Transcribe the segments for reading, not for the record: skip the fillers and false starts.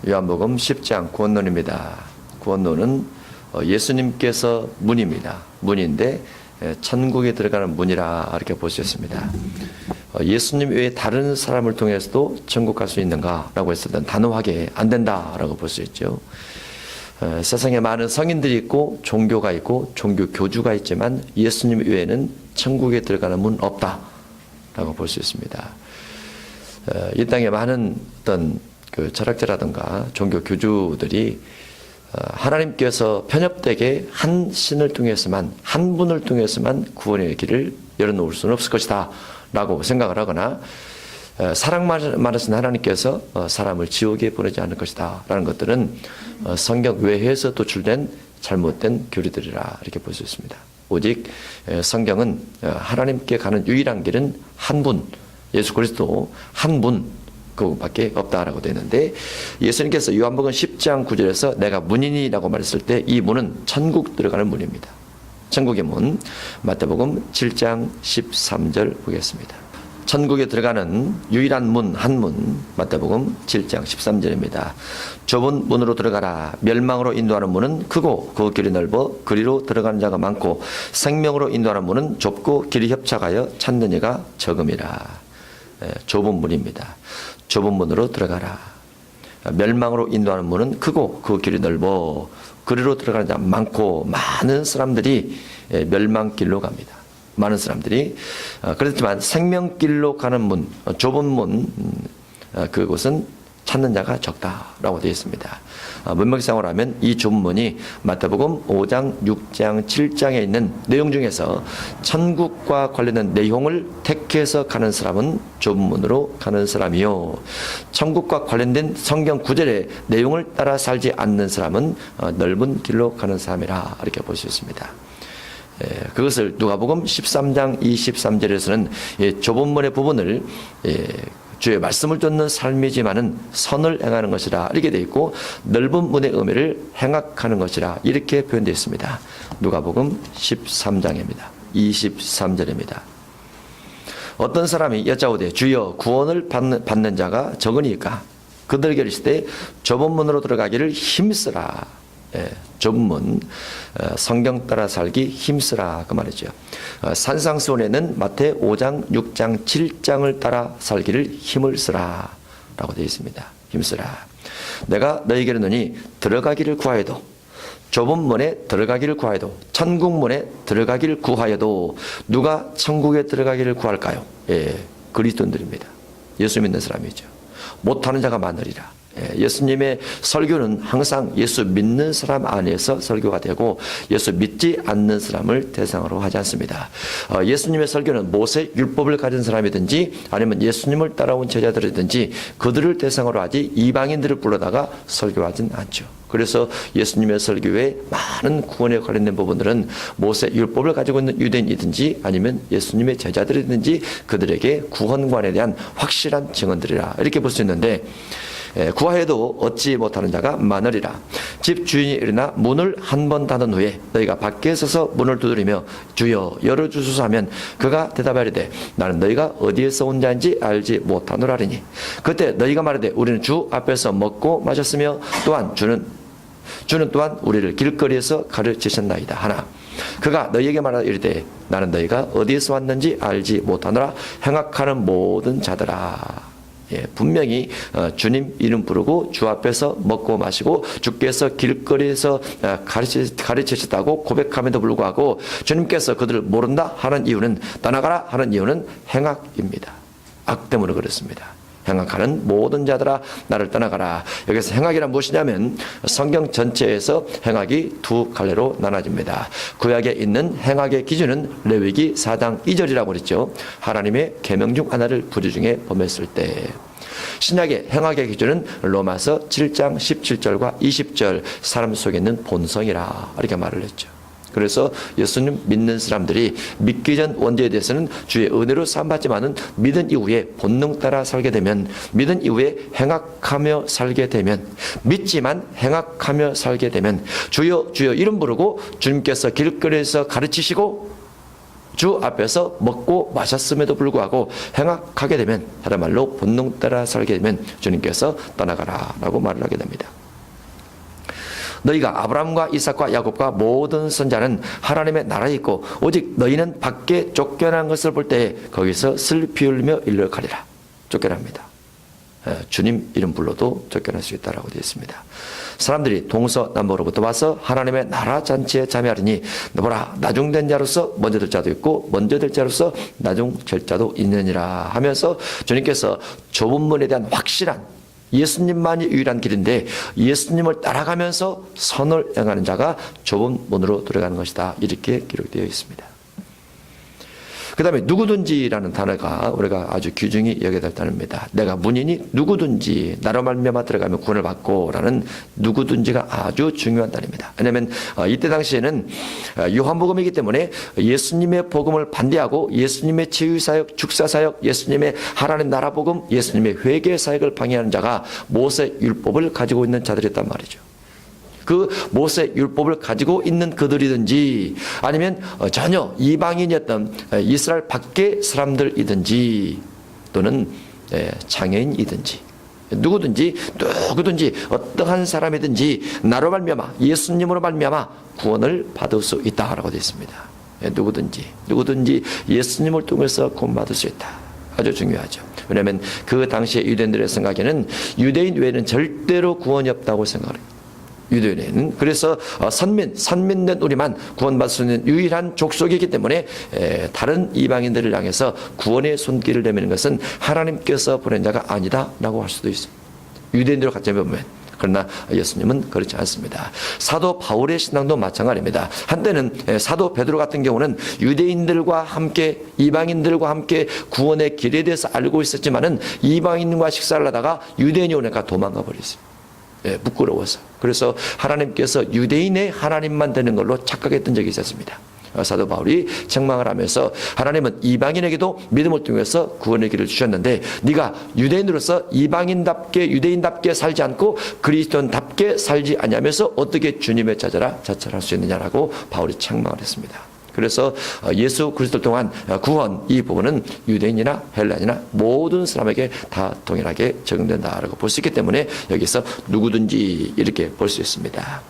요한복음 10장 구원론입니다. 구원론은 예수님께서 문입니다. 문인데 천국에 들어가는 문이라 이렇게 볼 수 있습니다. 예수님 외에 다른 사람을 통해서도 천국 갈 수 있는가라고 했을 땐 단호하게 안 된다라고 볼 수 있죠. 세상에 많은 성인들이 있고 종교가 있고 종교 교주가 있지만 예수님 외에는 천국에 들어가는 문 없다라고 볼 수 있습니다. 이 땅에 많은 어떤 그 철학자라든가 종교 교주들이 하나님께서 편협되게 한 신을 통해서만, 한 분을 통해서만 구원의 길을 열어놓을 수는 없을 것이다 라고 생각을 하거나, 사랑 많으신 하나님께서 사람을 지옥에 보내지 않을 것이다 라는 것들은 성경 외해에서 도출된 잘못된 교리들이라 이렇게 볼 수 있습니다. 오직 성경은 하나님께 가는 유일한 길은 한 분, 예수 그리스도 한 분, 그밖에 없다라고 되어 있는데, 예수님께서 요한복음 10장 9절에서 내가 문이니라고 말했을 때 이 문은 천국 들어가는 문입니다. 천국의 문, 마태복음 7장 13절 보겠습니다. 천국에 들어가는 유일한 문, 한 문, 마태복음 7장 13절입니다. 좁은 문으로 들어가라. 멸망으로 인도하는 문은 크고 그 길이 넓어 그리로 들어가는 자가 많고, 생명으로 인도하는 문은 좁고 길이 협착하여 찾는 이가 적음이라. 좁은 문입니다. 좁은 문으로 들어가라. 멸망으로 인도하는 문은 크고 그 길이 넓어 그리로 들어가는 자 많고, 많은 사람들이 멸망길로 갑니다. 많은 사람들이. 그렇지만 생명길로 가는 문, 좁은 문, 그곳은 찾는 자가 적다라고 되어 있습니다. 문맥상으로 하면 이 좁은 문이 마태복음 5장, 6장, 7장에 있는 내용 중에서 천국과 관련된 내용을 택해서 가는 사람은 좁은 문으로 가는 사람이요, 천국과 관련된 성경 구절의 내용을 따라 살지 않는 사람은 넓은 길로 가는 사람이라 이렇게 볼 수 있습니다. 그것을 누가복음 13장 23절에서는 좁은 문의 부분을 주의 말씀을 듣는 삶이지만은 선을 행하는 것이라 이렇게 되어 있고, 넓은 문의 의미를 행악하는 것이라 이렇게 표현되어 있습니다. 누가복음 13장입니다. 23절입니다. 어떤 사람이 여짜오되 주여 구원을 받는 자가 적으니까 그들에게 이르시되 좁은 문으로 들어가기를 힘쓰라. 좁은 문, 성경 따라 살기 힘쓰라 그 말이죠. 산상수훈에는 마태 5장, 6장, 7장을 따라 살기를 힘을 쓰라 라고 되어 있습니다. 힘쓰라. 내가 너희에게 이르노니 들어가기를 구하여도, 좁은 문에 들어가기를 구하여도, 천국 문에 들어가기를 구하여도 누가 천국에 들어가기를 구할까요? 그리스도인들입니다. 예수 믿는 사람이죠. 못하는 자가 많으리라. 예수님의 설교는 항상 예수 믿는 사람 안에서 설교가 되고 예수 믿지 않는 사람을 대상으로 하지 않습니다. 예수님의 설교는 모세 율법을 가진 사람이든지 아니면 예수님을 따라온 제자들이든지 그들을 대상으로 하지 이방인들을 불러다가 설교하진 않죠. 그래서 예수님의 설교에 많은 구원에 관련된 부분들은 모세 율법을 가지고 있는 유대인이든지 아니면 예수님의 제자들이든지 그들에게 구원관에 대한 확실한 증언들이라 이렇게 볼 수 있는데, 구하여도 얻지 못하는 자가 많으리라. 집 주인이 일어나 문을 한 번 닫은 후에 너희가 밖에 서서 문을 두드리며 주여 열어주소서 하면 그가 대답하리되 나는 너희가 어디에서 온 자인지 알지 못하노라리니 그때 너희가 말하되 우리는 주 앞에서 먹고 마셨으며 또한 주는 또한 우리를 길거리에서 가르치셨나이다 하나 그가 너희에게 말하되 이르되 나는 너희가 어디에서 왔는지 알지 못하노라. 행악하는 모든 자들아. 분명히 주님 이름 부르고 주 앞에서 먹고 마시고 주께서 길거리에서 가르치셨다고 고백함에도 불구하고 주님께서 그들을 모른다 하는 이유는, 떠나가라 하는 이유는 행악입니다. 악 때문에 그렇습니다. 행악하는 모든 자들아 나를 떠나가라. 여기서 행악이란 무엇이냐면 성경 전체에서 행악이 두 갈래로 나눠집니다. 구약에 있는 행악의 기준은 레위기 4장 2절이라고 그랬죠. 하나님의 계명 중 하나를 부류 중에 범했을 때. 신약의 행악의 기준은 로마서 7장 17절과 20절 사람 속에 있는 본성이라 이렇게 말을 했죠. 그래서 예수님 믿는 사람들이 믿기 전 원죄에 대해서는 주의 은혜로 사함받지만은 믿은 이후에 본능 따라 살게 되면, 믿은 이후에 행악하며 살게 되면, 믿지만 행악하며 살게 되면 주여 주여 이름 부르고 주님께서 길거리에서 가르치시고 주 앞에서 먹고 마셨음에도 불구하고 행악하게 되면, 다른 말로 본능 따라 살게 되면 주님께서 떠나가라 라고 말을 하게 됩니다. 너희가 아브라함과 이삭과 야곱과 모든 선자는 하나님의 나라에 있고 오직 너희는 밖에 쫓겨난 것을 볼 때에 거기서 슬피 흘리며 일러가리라. 쫓겨납니다. 주님 이름 불러도 쫓겨날 수 있다라고 되어 있습니다. 사람들이 동서남북으로부터 와서 하나님의 나라 잔치에 참여하리니 보라, 나중된 자로서 먼저 될 자도 있고 먼저 될 자로서 나중 될 자도 있느니라 하면서 주님께서 좁은 문에 대한 확실한, 예수님만이 유일한 길인데 예수님을 따라가면서 선을 행하는 자가 좁은 문으로 들어가는 것이다, 이렇게 기록되어 있습니다. 그 다음에 누구든지라는 단어가 우리가 아주 귀중히 여겨야 될 단어입니다. 내가 문이니 누구든지 나로 말미암아 들어가면 구원을 받고 라는 누구든지가 아주 중요한 단어입니다. 왜냐하면 이때 당시에는 요한복음이기 때문에 예수님의 복음을 반대하고 예수님의 치유사역, 축사사역, 예수님의 하나님 나라 복음, 예수님의 회개사역을 방해하는 자가 모세 율법을 가지고 있는 자들이었단 말이죠. 그 모세 율법을 가지고 있는 그들이든지 아니면 전혀 이방인이었던 이스라엘 밖의 사람들이든지 또는 장애인이든지 누구든지 어떠한 사람이든지 나로 말미암아, 예수님으로 말미암아 구원을 받을 수 있다라고 되어 있습니다. 누구든지 예수님을 통해서 구원받을 수 있다. 아주 중요하죠. 왜냐하면 그 당시에 유대인들의 생각에는 유대인 외에는 절대로 구원이 없다고 생각합니다. 유대인은 그래서 선민된 우리만 구원받을 수 있는 유일한 족속이기 때문에 다른 이방인들을 향해서 구원의 손길을 내미는 것은 하나님께서 보낸 자가 아니다라고 할 수도 있습니다. 유대인들과 같이 보면. 그러나 예수님은 그렇지 않습니다. 사도 바울의 신앙도 마찬가지입니다. 한때는 사도 베드로 같은 경우는 유대인들과 함께, 이방인들과 함께 구원의 길에 대해서 알고 있었지만은 이방인과 식사를 하다가 유대인이 오니까 도망가 버렸습니다. 부끄러워서. 그래서 하나님께서 유대인의 하나님만 되는 걸로 착각했던 적이 있었습니다. 사도 바울이 책망을 하면서 하나님은 이방인에게도 믿음을 통해서 구원의 길을 주셨는데 네가 유대인으로서 이방인답게 유대인답게 살지 않고 그리스도인답게 살지 않냐면서 어떻게 주님의 자처할 수 있느냐라고 바울이 책망을 했습니다. 그래서 예수 그리스도를 통한 구원, 이 부분은 유대인이나 헬라인이나 모든 사람에게 다 동일하게 적용된다라고 볼 수 있기 때문에 여기서 누구든지 이렇게 볼 수 있습니다.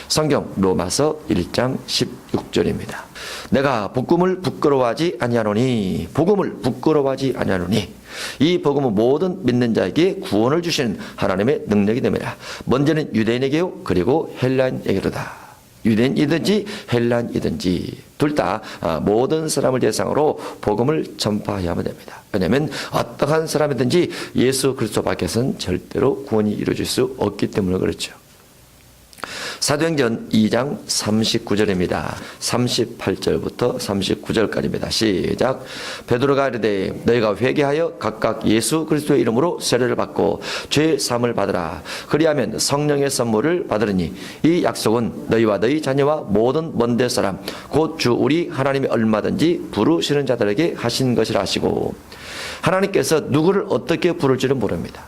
성경 로마서 1장 16절입니다. 내가 복음을 부끄러워하지 아니하노니, 복음을 부끄러워하지 아니하노니 이 복음은 모든 믿는 자에게 구원을 주시는 하나님의 능력이 됩니다. 먼저는 유대인에게요, 그리고 헬라인에게로다. 유대인이든지 헬라인이든지 둘 다 모든 사람을 대상으로 복음을 전파해야만 됩니다. 왜냐하면 어떠한 사람이든지 예수 그리스도 밖에서는 절대로 구원이 이루어질 수 없기 때문에 그렇죠. 사도행전 2장 39절입니다. 38절부터 39절까지입니다. 시작. 베드로가 이르되 너희가 회개하여 각각 예수 그리스도의 이름으로 세례를 받고 죄 사함을 받으라. 그리하면 성령의 선물을 받으리니 이 약속은 너희와 너희 자녀와 모든 먼데 사람 곧 주 우리 하나님이 얼마든지 부르시는 자들에게 하신 것이라 하시고, 하나님께서 누구를 어떻게 부를지는 모릅니다.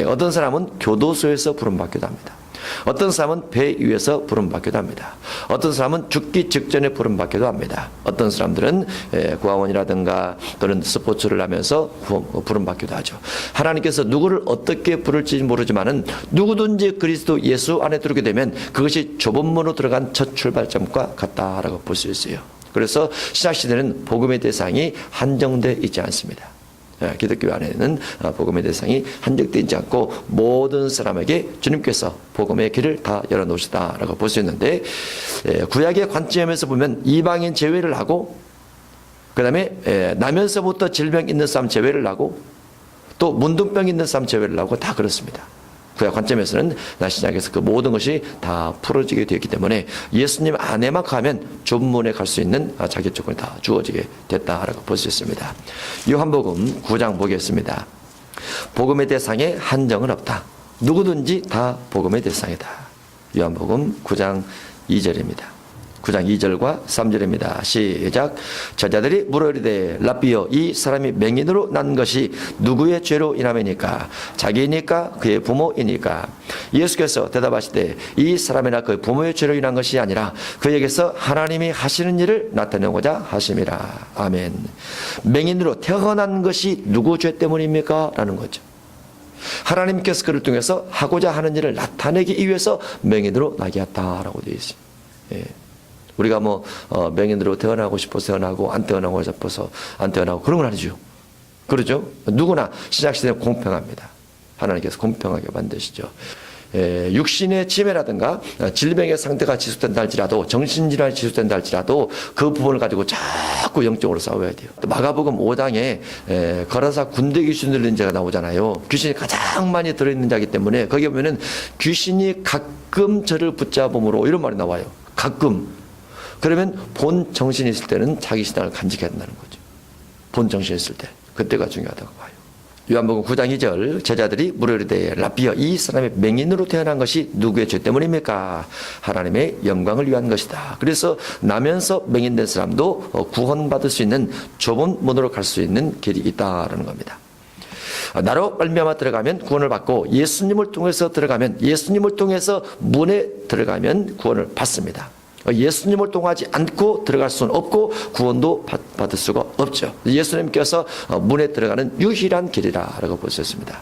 어떤 사람은 교도소에서 부름받기도 합니다. 어떤 사람은 배 위에서 부름받기도 합니다. 어떤 사람은 죽기 직전에 부름받기도 합니다. 어떤 사람들은 구하원이라든가 또는 스포츠를 하면서 부름받기도 하죠. 하나님께서 누구를 어떻게 부를지 모르지만은 누구든지 그리스도 예수 안에 들어오게 되면 그것이 좁은 문으로 들어간 첫 출발점과 같다라고 볼 수 있어요. 그래서 신약시대는 복음의 대상이 한정되어 있지 않습니다. 기독교 안에는 복음의 대상이 한정되어 있지 않고 모든 사람에게 주님께서 복음의 길을 다 열어놓으시다라고 볼 수 있는데, 구약의 관점에서 보면 이방인 제외를 하고, 그 다음에 나면서부터 질병 있는 사람 제외를 하고, 또 문둥병 있는 사람 제외를 하고 다 그렇습니다. 구약 관점에서는 신약에서 그 모든 것이 다 풀어지게 되었기 때문에 예수님 안에만 가면 좁은 문에 갈 수 있는 자격 조건이 다 주어지게 됐다라고 볼 수 있습니다. 요한복음 9장 보겠습니다. 복음의 대상에 한정은 없다. 누구든지 다 복음의 대상이다. 요한복음 9장 2절입니다. 9장 2절과 3절입니다. 시작. 제자들이 물어 이르되 랍비여 이 사람이 맹인으로 난 것이 누구의 죄로 인함이니까? 자기이니까 그의 부모이니까? 예수께서 대답하시되 이 사람이나 그 부모의 죄로 인한 것이 아니라 그에게서 하나님이 하시는 일을 나타내고자 하심이라. 아멘. 맹인으로 태어난 것이 누구 죄 때문입니까? 라는 거죠. 하나님께서 그를 통해서 하고자 하는 일을 나타내기 위해서 맹인으로 나게 했다라고 되어 있습니다. 예. 우리가 맹인으로 태어나고 싶어서 태어나고 안 태어나고 싶어서 안 태어나고 그런 건 아니죠. 그러죠? 누구나 시작시대는 공평합니다. 하나님께서 공평하게 만드시죠. 육신의 치매라든가 질병의 상태가 지속된다 할지라도 정신질환이 지속된다 할지라도 그 부분을 가지고 자꾸 영적으로 싸워야 돼요. 마가복음 5장에 거라사 군대 귀신 들린 자가 나오잖아요. 귀신이 가장 많이 들어있는 자이기 때문에 거기에 보면은 귀신이 가끔 저를 붙잡음으로 이런 말이 나와요. 가끔. 그러면 본 정신이 있을 때는 자기 신앙을 간직해야 된다는 거죠. 본 정신이 있을 때. 그때가 중요하다고 봐요. 요한복음 9장 2절 제자들이 물어 이르되 랍비여 이 사람이 맹인으로 태어난 것이 누구의 죄 때문입니까? 하나님의 영광을 위한 것이다. 그래서 나면서 맹인된 사람도 구원받을 수 있는 좁은 문으로 갈 수 있는 길이 있다라는 겁니다. 나로 말미암아 들어가면 구원을 받고 예수님을 통해서 들어가면 예수님을 통해서 문에 들어가면 구원을 받습니다. 예수님을 통하지 않고 들어갈 수는 없고 구원도 받을 수가 없죠. 예수님께서 문에 들어가는 유일한 길이라고 볼 수 있습니다.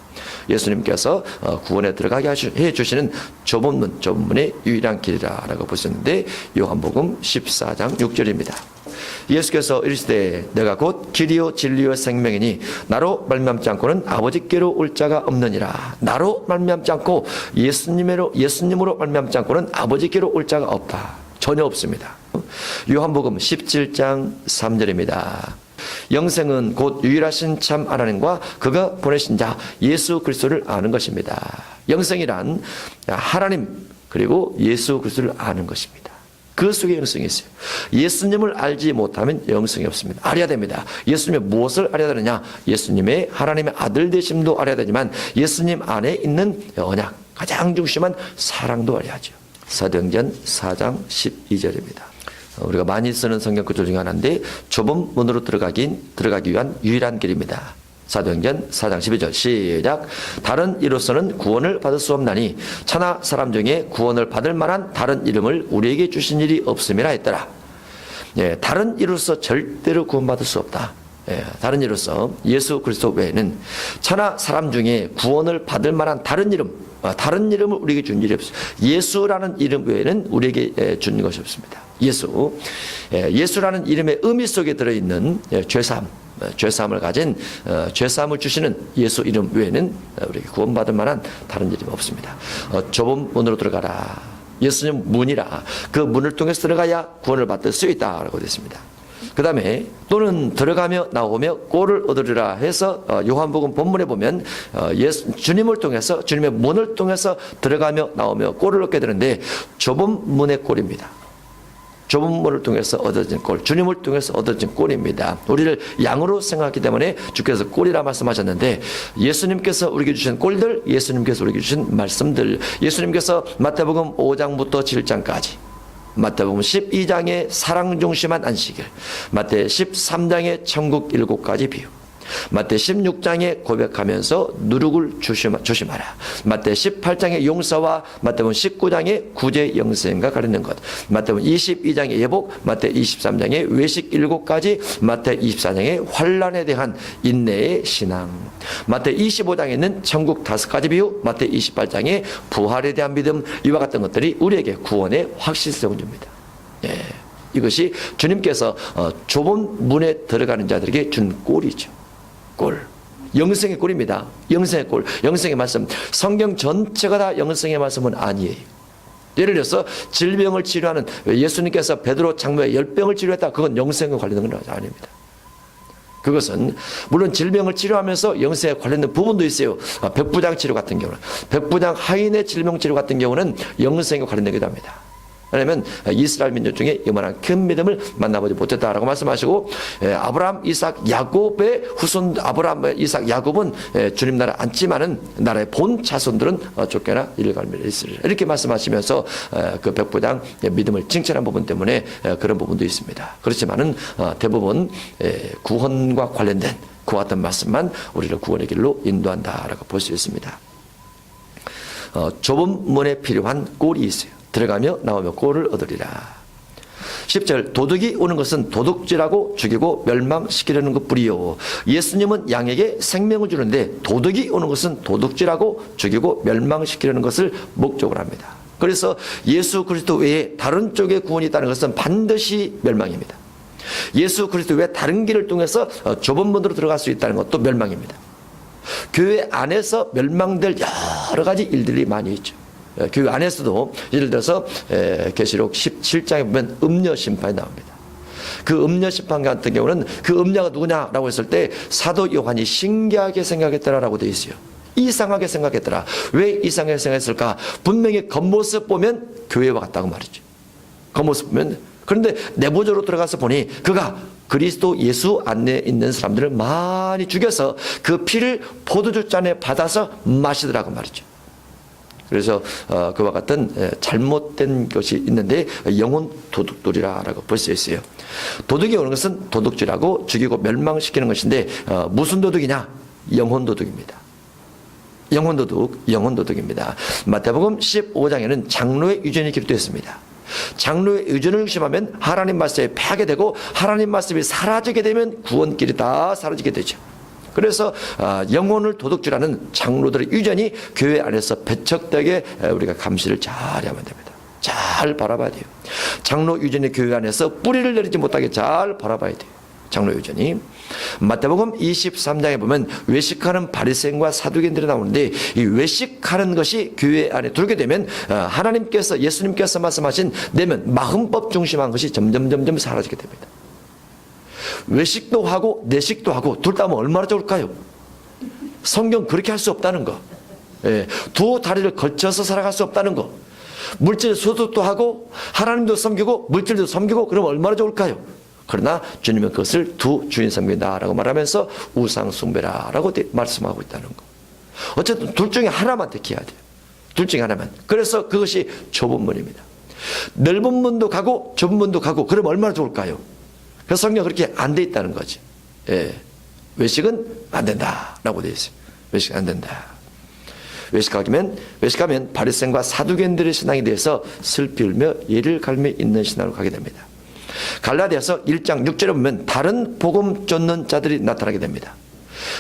예수님께서 구원에 들어가게 해주시는 좁은 문의 유일한 길이라고 볼 수 있는데 요한복음 14장 6절입니다. 예수께서 이르시되 내가 곧 길이요 진리요 생명이니 나로 말미암지 않고는 아버지께로 올 자가 없느니라. 나로 말미암지 않고 예수님으로 말미암지 않고는 아버지께로 올 자가 없다. 전혀 없습니다. 요한복음 17장 3절입니다. 영생은 곧 유일하신 참 하나님과 그가 보내신 자 예수 그리스도를 아는 것입니다. 영생이란 하나님 그리고 예수 그리스도를 아는 것입니다. 그 속에 영생이 있어요. 예수님을 알지 못하면 영생이 없습니다. 알아야 됩니다. 예수님의 무엇을 알아야 되느냐? 예수님의 하나님의 아들 되심도 알아야 되지만 예수님 안에 있는 언약, 가장 중심한 사랑도 알아야죠. 사도행전 4장 12절입니다. 우리가 많이 쓰는 성경 구절 중에 하나인데 좁은 문으로 들어가기 위한 유일한 길입니다. 사도행전 4장 12절 시작. 다른 이로서는 구원을 받을 수 없나니 천하 사람 중에 구원을 받을 만한 다른 이름을 우리에게 주신 일이 없음이라 했더라. 다른 이로서 절대로 구원받을 수 없다. 다른 이로서 예수 그리스도 외에는 천하 사람 중에 구원을 받을 만한 다른 이름을 우리에게 준 일이 없습니다. 예수라는 이름 외에는 우리에게 준 것이 없습니다. 예수라는 이름의 의미 속에 들어있는 죄사함을 가진 죄사함을 주시는 예수 이름 외에는 우리에게 구원받을 만한 다른 이름이 없습니다. 좁은 문으로 들어가라. 예수님 문이라. 그 문을 통해서 들어가야 구원을 받을 수 있다라고 되어 있습니다. 그 다음에 또는 들어가며 나오며 꼴을 얻으리라 해서 요한복음 본문에 보면 주님을 통해서 주님의 문을 통해서 들어가며 나오며 꼴을 얻게 되는데 좁은 문의 꼴입니다. 좁은 문을 통해서 얻어진 꼴, 주님을 통해서 얻어진 꼴입니다. 우리를 양으로 생각하기 때문에 주께서 꼴이라 말씀하셨는데 예수님께서 우리에게 주신 꼴들, 예수님께서 우리에게 주신 말씀들, 예수님께서 마태복음 5장부터 7장까지 마태복음 12장의 사랑 중심한 안식일, 마태 13장의 천국 7가지 비유, 마태 16장에 고백하면서 누룩을 조심하라, 마태 18장의 용서와 마태복음 19장의 구제 영생과 가리는 것, 마태복음 22장의 예복, 마태 23장의 외식 7가지, 마태 24장의 환난에 대한 인내의 신앙, 마태 25장에는 천국 5가지 비유, 마태 28장의 부활에 대한 믿음, 이와 같은 것들이 우리에게 구원의 확실성을 줍니다. 이것이 주님께서 좁은 문에 들어가는 자들에게 준 꼴이죠. 꼴. 영생의 꼴입니다. 영생의 꼴. 영생의 말씀. 성경 전체가 다 영생의 말씀은 아니에요. 예를 들어서 질병을 치료하는 예수님께서 베드로 장로의 열병을 치료했다. 그건 영생과 관련된 건 아닙니다. 그것은 물론 질병을 치료하면서 영생에 관련된 부분도 있어요. 백부장 치료 같은 경우는 백부장 하인의 질병 치료 같은 경우는 영생에 관련되기도 합니다. 왜냐하면 이스라엘 민족 중에 이만한 큰 믿음을 만나보지 못했다라고 말씀하시고, 아브라함, 이삭, 야곱의 후손, 아브라함, 이삭, 야곱은 주님 나라 앉지만은 나라의 본 자손들은 쫓겨나 이르갈미에 있으리라. 이렇게 말씀하시면서 그 백부장 믿음을 칭찬한 부분 때문에 그런 부분도 있습니다. 그렇지만은 대부분 구원과 관련된 그와 같은 말씀만 우리를 구원의 길로 인도한다라고 볼 수 있습니다. 좁은 문에 필요한 꼴이 있어요. 들어가며 나오며 꼴을 얻으리라. 10절, 도둑이 오는 것은 도둑질하고 죽이고 멸망시키려는 것뿐이요. 예수님은 양에게 생명을 주는데 도둑이 오는 것은 도둑질하고 죽이고 멸망시키려는 것을 목적으로 합니다. 그래서 예수 그리스도 외에 다른 쪽에 구원이 있다는 것은 반드시 멸망입니다. 예수 그리스도 외에 다른 길을 통해서 좁은 문으로 들어갈 수 있다는 것도 멸망입니다. 교회 안에서 멸망될 여러 가지 일들이 많이 있죠. 교회 안에서도 예를 들어서 계시록 17장에 보면 음녀 심판이 나옵니다. 그 음녀 심판 같은 경우는 그 음녀가 누구냐라고 했을 때 사도 요한이 신기하게 생각했더라라고 되어 있어요. 이상하게 생각했더라. 왜 이상하게 생각했을까? 분명히 겉모습 보면 교회와 같다고 말이죠. 겉모습 보면. 그런데 내부적으로 들어가서 보니 그가 그리스도 예수 안에 있는 사람들을 많이 죽여서 그 피를 포도주 잔에 받아서 마시더라고 말이죠. 그래서 그와 같은 잘못된 것이 있는데 영혼 도둑들이라고 볼 수 있어요. 도둑이 오는 것은 도둑질하고 죽이고 멸망시키는 것인데 무슨 도둑이냐? 영혼 도둑입니다. 영혼 도둑입니다. 마태복음 15장에는 장로의 유전이 기록되어 있습니다. 장로의 유전을 의심하면 하나님 말씀에 패하게 되고 하나님 말씀이 사라지게 되면 구원길이 다 사라지게 되죠. 그래서 영혼을 도둑질하는 장로들의 유전이 교회 안에서 배척되게 우리가 감시를 잘 하면 됩니다. 잘 바라봐야 돼요. 장로 유전이 교회 안에서 뿌리를 내리지 못하게 잘 바라봐야 돼요. 장로 유전이. 마태복음 23장에 보면 외식하는 바리새인과 사두개인들이 나오는데 이 외식하는 것이 교회 안에 들게 되면 하나님께서 예수님께서 말씀하신 내면 마음법 중심한 것이 점점 사라지게 됩니다. 외식도 하고 내식도 하고 둘 다 하면 얼마나 좋을까요? 성경 그렇게 할 수 없다는 거. 두 다리를 걸쳐서 살아갈 수 없다는 거. 물질 소득도 하고 하나님도 섬기고 물질도 섬기고 그러면 얼마나 좋을까요? 그러나 주님은 그것을 두 주인 섬긴다라고 말하면서 우상 숭배라라고 말씀하고 있다는 거. 어쨌든 둘 중에 하나만 택해야 돼요. 둘 중에 하나만. 그래서 그것이 좁은 문입니다. 넓은 문도 가고 좁은 문도 가고 그러면 얼마나 좋을까요? 그래서 성경 그렇게 안 돼 있다는 거지. 외식은 안 된다라고 되어 있어요. 외식 안 된다. 외식하면 바리새인과 사두개인들의 신앙에 대해서 슬피 울며 예를 갈며 있는 신앙으로 가게 됩니다. 갈라디아서 1장 6절에 보면 다른 복음 쫓는 자들이 나타나게 됩니다.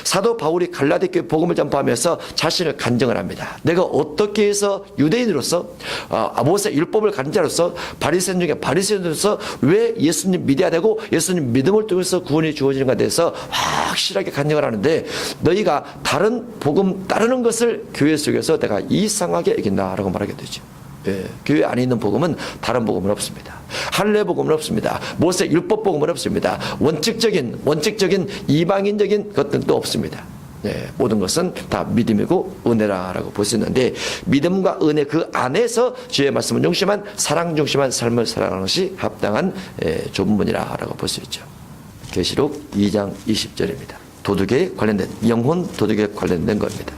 사도 바울이 갈라디아 교회 복음을 전파하면서 자신을 간증을 합니다. 내가 어떻게 해서 유대인으로서 모세 율법을 가진 자로서 바리새인 중에 바리새인으로서 왜 예수님 믿어야 되고 예수님 믿음을 통해서 구원이 주어지는가에 대해서 확실하게 간증을 하는데 너희가 다른 복음 따르는 것을 교회 속에서 내가 이상하게 여긴다라고 말하게 되죠. 교회 안에 있는 복음은 다른 복음은 없습니다. 할례 복음은 없습니다. 모세 율법 복음은 없습니다. 원칙적인 이방인적인 것들도 없습니다. 모든 것은 다 믿음이고 은혜라고 볼 수 있는데 믿음과 은혜 그 안에서 주의 말씀은 중심한 사랑 중심한 삶을 살아가는 것이 합당한 좁은 문이라고 볼 수 있죠. 계시록 2장 20절입니다. 도둑에 관련된 영혼 도둑에 관련된 겁니다.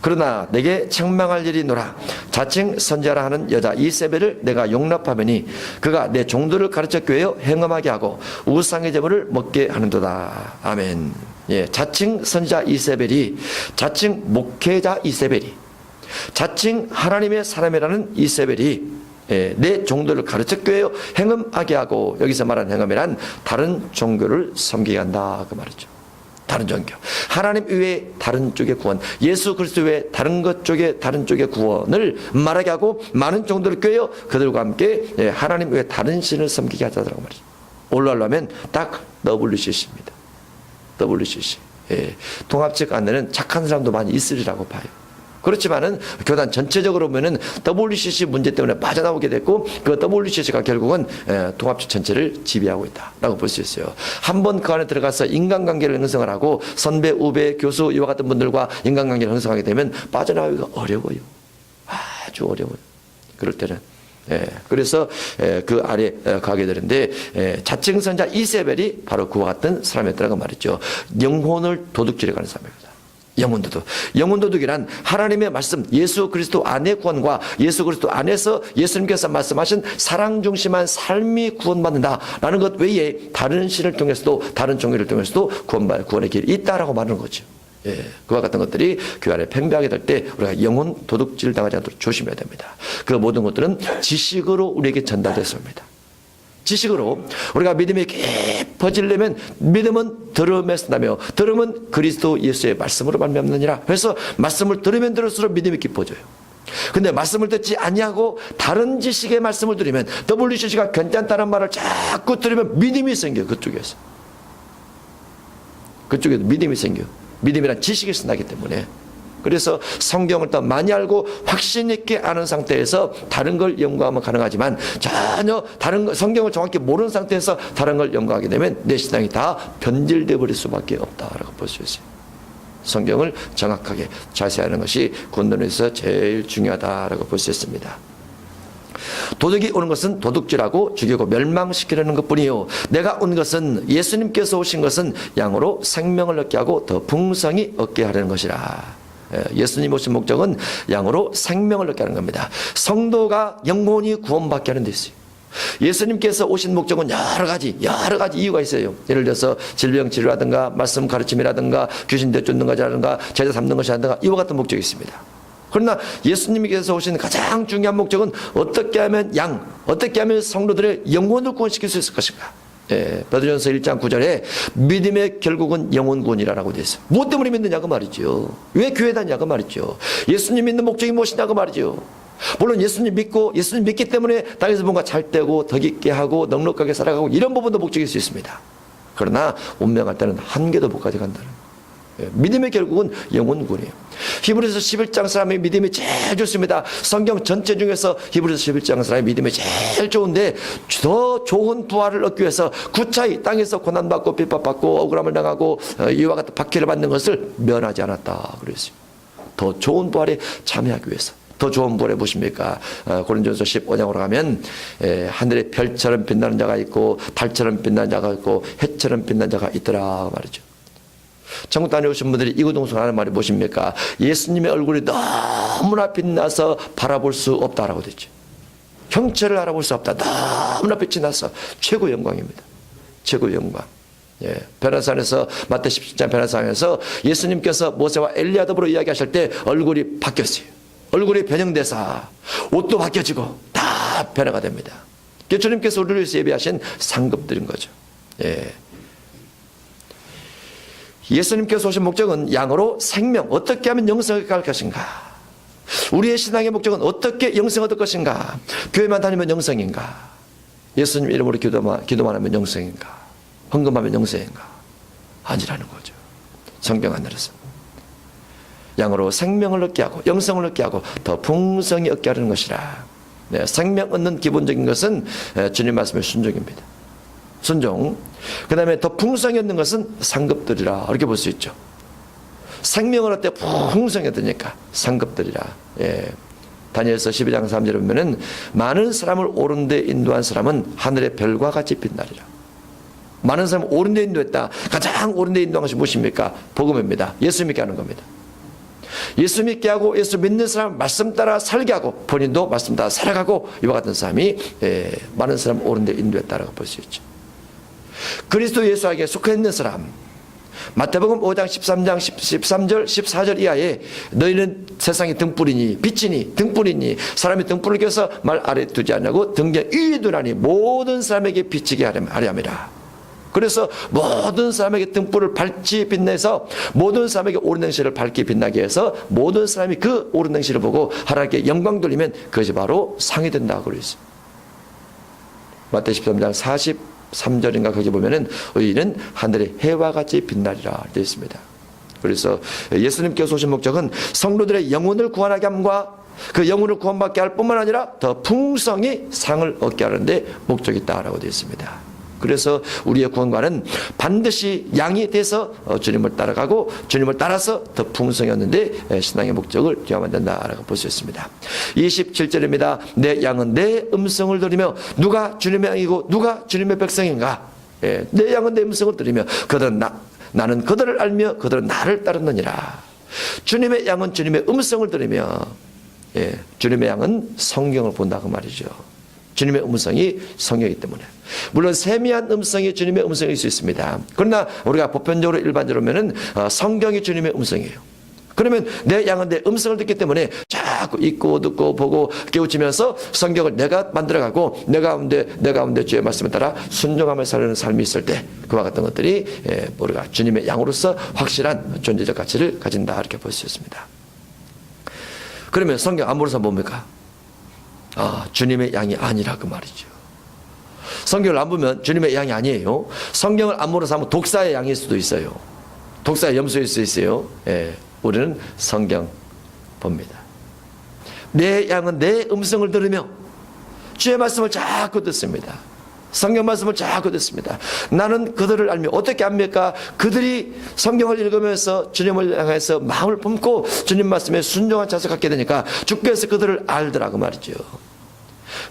그러나 내게 책망할 일이 있노라. 자칭 선지자라 하는 여자 이세벨을 내가 용납하매니 그가 내 종들을 가르쳐 꾀어 행음하게 하고 우상의 제물을 먹게 하는도다. 아멘. 자칭 선지자 이세벨이, 자칭 목회자 이세벨이, 자칭 하나님의 사람이라는 이세벨이 내 종들을 가르쳐 꾀어 행음하게 하고, 여기서 말하는 행음이란 다른 종교를 섬기게 한다 그 말이죠. 다른 종교, 하나님 외에 다른 쪽의 구원, 예수 그리스도 외에 다른 것 쪽에 다른 쪽의 구원을 말하게 하고 많은 종들을 꾀어 그들과 함께 하나님 외에 다른 신을 섬기게 하자라고 말이죠. 올라가려면 딱 WCC입니다. WCC. 통합적 안에는 착한 사람도 많이 있으리라고 봐요. 그렇지만은 교단 전체적으로 보면은 WCC 문제 때문에 빠져나오게 됐고 그 WCC가 결국은 통합적 전체를 지배하고 있다라고 볼 수 있어요. 한번 그 안에 들어가서 인간관계를 형성을 하고 선배, 후배, 교수 이와 같은 분들과 인간관계를 형성하게 되면 빠져나오기가 어려워요. 아주 어려워요. 그럴 때는 그래서 그 아래 가게 되는데 자칭 선자 이세벨이 바로 그와 같은 사람이었다고 말했죠. 영혼을 도둑질해 가는 사람입니다. 영혼 도둑. 영혼 도둑이란 하나님의 말씀, 예수 그리스도 안의 구원과 예수 그리스도 안에서 예수님께서 말씀하신 사랑 중심한 삶이 구원받는다라는 것 외에 다른 신을 통해서도 다른 종교를 통해서도 구원의 길이 있다라고 말하는 거죠. 그와 같은 것들이 교회 안에 팽배하게 될 때 우리가 영혼 도둑질 당하지 않도록 조심해야 됩니다. 그 모든 것들은 지식으로 우리에게 전달됐습니다. 지식으로 우리가 믿음이 깊어지려면 믿음은 들음에서 나며 들음은 그리스도 예수의 말씀으로 말미암느니라. 그래서 말씀을 들으면 들을수록 믿음이 깊어져요. 근데 말씀을 듣지 아니하고 다른 지식의 말씀을 들으면 WCC가 괜찮다는 말을 자꾸 들으면 믿음이 생겨요. 그쪽에서 믿음이 생겨요. 믿음이란 지식에서 나기 때문에. 그래서 성경을 더 많이 알고 확신 있게 아는 상태에서 다른 걸 연구하면 가능하지만 전혀 다른 거, 성경을 정확히 모르는 상태에서 다른 걸 연구하게 되면 내 신앙이 다 변질되어 버릴 수밖에 없다라고 볼 수 있어요. 성경을 정확하게 자세히 아는 것이 구원론에서 제일 중요하다라고 볼 수 있습니다. 도둑이 오는 것은 도둑질하고 죽이고 멸망시키려는 것뿐이요, 내가 온 것은 예수님께서 오신 것은 양으로 생명을 얻게 하고 더 풍성히 얻게 하려는 것이라. 예수님 오신 목적은 양으로 생명을 얻게 하는 겁니다. 성도가 영혼이 구원받게 하는 데 있어요. 예수님께서 오신 목적은 여러 가지 이유가 있어요. 예를 들어서 질병 치료라든가 말씀 가르침이라든가 귀신 내쫓는 것이라든가 제자 삼는 것이라든가 이와 같은 목적이 있습니다. 그러나 예수님께서 오신 가장 중요한 목적은 어떻게 하면 어떻게 하면 성도들의 영혼을 구원시킬 수 있을 것인가. 베드로전서 1장 9절에 믿음의 결국은 영혼 구원이라고 되어 있어요. 무엇 때문에 믿느냐고 말이죠. 왜 교회 다니냐고 말이죠. 예수님 믿는 목적이 무엇이냐고 말이죠. 물론 예수님 믿기 때문에 땅에서 뭔가 잘 되고 덕 있게 하고 넉넉하게 살아가고 이런 부분도 목적일 수 있습니다. 그러나 운명할 때는 한계도 못 가져간다는 거예요. 믿음의 결국은 영혼 구원이에요. 히브리서 11장 사람의 믿음이 제일 좋습니다. 성경 전체 중에서 히브리서 11장 사람의 믿음이 제일 좋은데 더 좋은 부활을 얻기 위해서 구차히 땅에서 고난받고 핍박받고 억울함을 당하고 이와 같은 박해를 받는 것을 면하지 않았다 그랬어요. 더 좋은 부활에 참여하기 위해서. 더 좋은 부활에 무엇입니까? 고린도전서 15장으로 가면 하늘에 별처럼 빛나는 자가 있고 달처럼 빛나는 자가 있고 해처럼 빛나는 자가 있더라 말이죠. 천국 다녀오신 분들이 이구동성 하는 말이 무엇입니까? 예수님의 얼굴이 너무나 빛나서 바라볼 수 없다라고 되죠. 형체를 알아볼 수 없다. 너무나 빛이 나서 최고의 영광입니다. 최고의 영광. 변화산에서 마태 17장 변화산에서 예수님께서 모세와 엘리야 더불어 이야기하실 때 얼굴이 바뀌었어요. 얼굴이 변형돼서 옷도 바뀌어지고 다 변화가 됩니다. 주님께서 우리를 위해서 예비하신 상급들인 거죠. 예수님께서 오신 목적은 양으로 생명, 어떻게 하면 영생을 갈 것인가? 우리의 신앙의 목적은 어떻게 영생을 얻을 것인가? 교회만 다니면 영생인가? 예수님 이름으로 기도만 하면 영생인가? 헌금하면 영생인가? 아니라는 거죠. 성경 하늘에서 양으로 생명을 얻게 하고 영생을 얻게 하고 더 풍성히 얻게 하는 것이라. 생명 얻는 기본적인 것은 주님 말씀의 순종입니다. 순종. 그 다음에 더 풍성히 얻는 것은 상급들이라 이렇게 볼 수 있죠. 생명을 얻을 때 풍성히 얻으니까 상급들이라. 다니엘서 12장 3절에 보면은 많은 사람을 옳은 데 인도한 사람은 하늘의 별과 같이 빛나리라. 많은 사람을 옳은 데 인도했다. 가장 옳은 데 인도한 것이 무엇입니까? 복음입니다. 예수 믿게 하는 겁니다. 예수 믿게 하고 예수 믿는 사람 말씀 따라 살게 하고 본인도 말씀 따라 살아가고 이와 같은 사람이 많은 사람을 옳은 데 인도했다라고 볼 수 있죠. 그리스도 예수에게 속해 있는 사람, 마태복음 5장 13장 13절 14절 이하에 너희는 세상의 등불이니 빛이니 등불이니 사람이 등불을 켜서 말 아래 두지 않냐고 등경 위에 두나니 모든 사람에게 비치게 하려 함이라. 그래서 모든 사람에게 등불을 밝히 빛내서 모든 사람에게 옳은 행실을 밝게 빛나게 해서 모든 사람이 그 옳은 행실을 보고 하나님께 영광 돌리면 그것이 바로 상이 된다고 그랬어요. 마태 13장 43절인가 거기 보면은 의인은 하늘의 해와 같이 빛나리라 되어 있습니다. 그래서 예수님께서 오신 목적은 성도들의 영혼을 구원하게 함과 그 영혼을 구원받게 할 뿐만 아니라 더 풍성히 상을 얻게 하는데 목적이 있다라고 되어 있습니다. 그래서 우리의 구원과는 반드시 양이 돼서 주님을 따라가고 주님을 따라서 더 풍성했는데 신앙의 목적을 기하면 된다라고 볼 수 있습니다. 27절입니다. 내 양은 내 음성을 들으며 누가 주님의 양이고 누가 주님의 백성인가? 내 양은 내 음성을 들으며 그들은 나는 그들을 알며 그들은 나를 따르느니라. 주님의 양은 주님의 음성을 들으며 주님의 양은 성경을 본다고 말이죠. 주님의 음성이 성경이기 때문에. 물론 세미한 음성이 주님의 음성일 수 있습니다. 그러나 우리가 보편적으로 일반적으로 보면은 성경이 주님의 음성이에요. 그러면 내 양은 내 음성을 듣기 때문에 자꾸 읽고 듣고 보고 깨우치면서 성경을 내가 만들어가고 내 가운데 주의 말씀에 따라 순종하며 사는 삶이 있을 때 그와 같은 것들이 우리가 주님의 양으로서 확실한 존재적 가치를 가진다 이렇게 볼 수 있습니다. 그러면 성경 안 보는 사람 뭡니까? 주님의 양이 아니라 그 말이죠. 성경을 안 보면 주님의 양이 아니에요. 성경을 안 보는 사람은 독사의 양일 수도 있어요. 독사의 염소일 수 있어요. 우리는 성경 봅니다. 내 양은 내 음성을 들으며 주의 말씀을 자꾸 듣습니다. 성경 말씀을 자꾸 듣습니다. 나는 그들을 알며 어떻게 압니까? 그들이 성경을 읽으면서 주님을 향해서 마음을 품고 주님 말씀에 순종한 자세 갖게 되니까 주께서 그들을 알더라고 말이죠.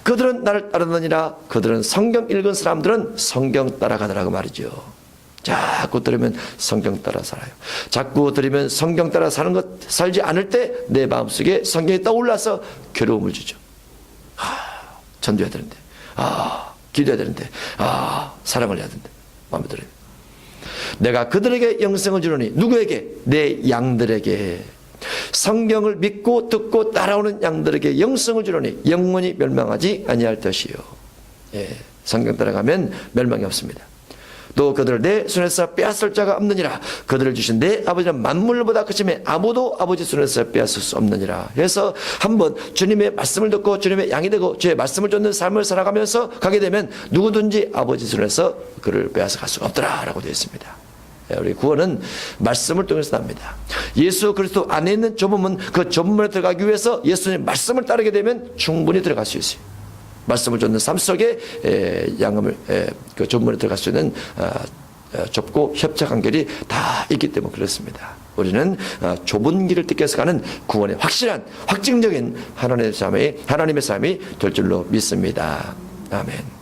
그들은 나를 따르느니라. 그들은 성경 읽은 사람들은 성경 따라가더라고 말이죠. 자꾸 들으면 성경 따라 살아요. 자꾸 들으면 성경 따라 사는 것 살지 않을 때 내 마음속에 성경이 떠올라서 괴로움을 주죠. 전도해야 되는데, 기도해야 되는데, 사랑을 해야 되는데 마음에 들어요. 내가 그들에게 영생을 주노니 누구에게? 내 양들에게. 성경을 믿고 듣고 따라오는 양들에게 영생을 주노니 영원히 멸망하지 아니할 것이요. 성경 따라가면 멸망이 없습니다. 또 그들을 내 손에서 빼앗을 자가 없느니라. 그들을 주신 내 아버지는 만물보다 크심에 아무도 아버지 손에서 빼앗을 수 없느니라. 그래서 한번 주님의 말씀을 듣고 주님의 양이 되고 주의 말씀을 쫓는 삶을 살아가면서 가게 되면 누구든지 아버지 손에서 그를 빼앗아 갈 수가 없더라라고 되어 있습니다. 우리 구원은 말씀을 통해서 납니다. 예수 그리스도 안에 있는 좁은 문, 그 좁은 문에 들어가기 위해서 예수님 말씀을 따르게 되면 충분히 들어갈 수 있어요. 말씀을 쫓는 삶 속에 양음을 그 좁은 문에 들어갈 수 있는 좁고 협착한 길이 다 있기 때문에 그렇습니다. 우리는 좁은 길을 뜯겨서 가는 구원의 확실한 확증적인 하나님의 삶이 될 줄로 믿습니다. 아멘.